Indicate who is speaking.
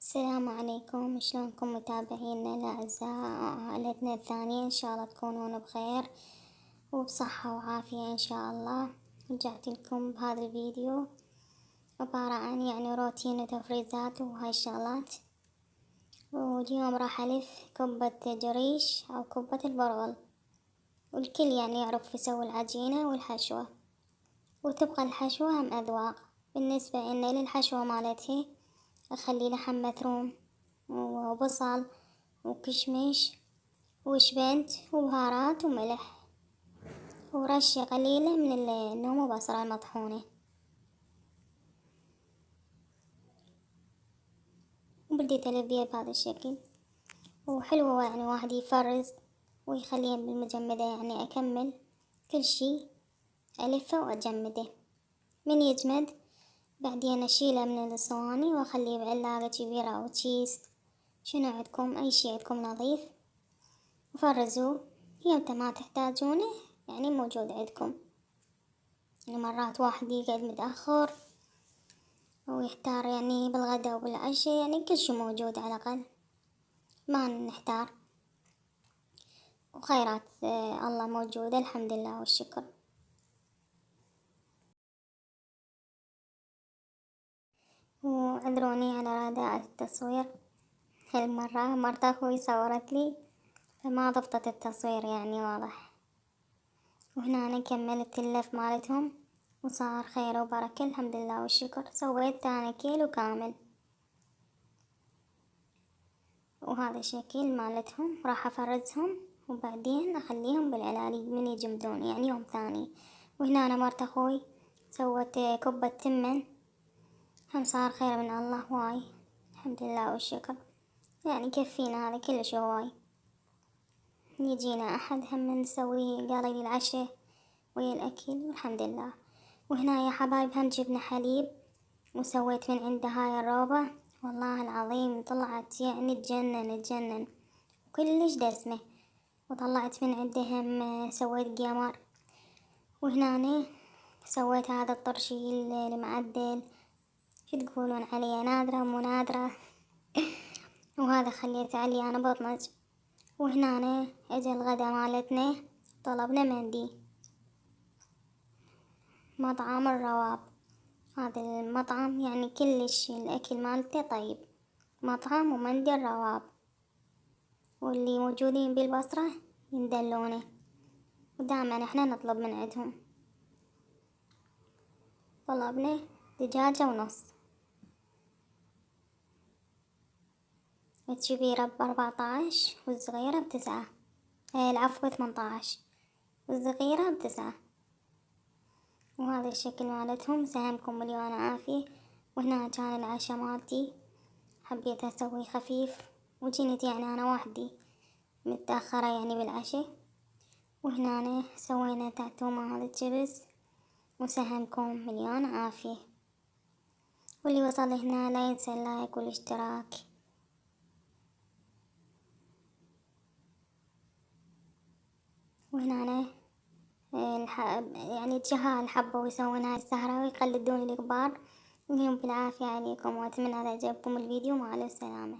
Speaker 1: السلام عليكم، شلونكم متابعينا الأعزاء؟ عائلتنا الثانية إن شاء الله تكونون بخير وبصحة وعافية إن شاء الله. رجعت لكم بهذا الفيديو عبارة عن روتين وتفريزات وهاي الشغلات. واليوم راح ألف كبة جريش أو كبة البرغل، والكل يعرف يسوي العجينة والحشوة، وتبقى الحشوة هم أذواق. بالنسبة إن للحشوة مالتها أخلي لحم مفروم وبصل وكشمش وشبنت وبهارات وملح ورشة قليلة من النوم وبصرة المطحونة. وبديت ألفيها بهذا الشكل، وحلوة واحد يفرز ويخليها بالمجمدة. أكمل كل شي ألفه وأجمده. من يجمد بعدين أشيله من الصواني وأخليه بعلاقة كبيرة أو كيس، شنو عندكم، أي شي عندكم نظيف وفرزوه. يمتى ما تحتاجونه موجود عندكم. مرات واحد يقعد متأخر ويحتار بالغدا وبالعشاء، كل شي موجود على الأقل ما نحتار. وخيرات الله موجودة، الحمد لله والشكر. وعذروني على رداءة التصوير، هالمرة مرت أخوي صورت لي فما ضبطت التصوير واضح. وهنا أنا كملت اللف مالتهم وصار خير وبركة، الحمد لله والشكر. سويت أنا كيلو كامل، وهذا الشكل مالتهم راح أفرزهم وبعدين أخليهم بالعلالي من يجمدون يوم ثاني. وهنا أنا مرت أخوي سوت كبة تمن، هم صار خير من الله واي، الحمد لله والشكر. يكفينا هذا كلش هواي. يجينا أحد هم نسوي قلي للعشاء ويا الأكل والحمد لله. وهنا يا حبايب هم جبنا حليب وسويت من عنده هاي الروبة، والله العظيم طلعت تجنن وكلش دسمة. وطلعت من عنده هم سويت قمر. وهنا سويت هذا الطرشيل المعدل، شو تقولون عليه، نادرة مو نادرة وهذا خليت عليه أنا بطنج. وهنا اجا الغدا مالتنا، طلبنا مندي مطعم الرواب. هذا المطعم كلش الأكل مالته طيب، مطعم ومندي الرواب، واللي موجودين بالبصرة يندلونه، ودائما احنا نطلب من عندهم. طلبنا دجاجة ونص، الكبيرة ب14 والصغيرة ب9، العفو 18 والصغيرة ب9. وهذا الشكل مالتهم. سهمكم مليون عافية. وهنا كان العشاء مالتي، حبيت أسوي خفيف وجنت أنا وحدي متأخرة بالعشاء. وهنا سوينا تعتومة هذا الجبس. وسهمكم مليون عافية، واللي وصل هنا لا ينسى اللايك والاشتراك. وهنا الجهال حبوا يسوون هاي السهرة ويقلدون الكبار. اليوم بالعافية عليكم، وأتمنى إذا عجبكم الفيديو. مع السلامة.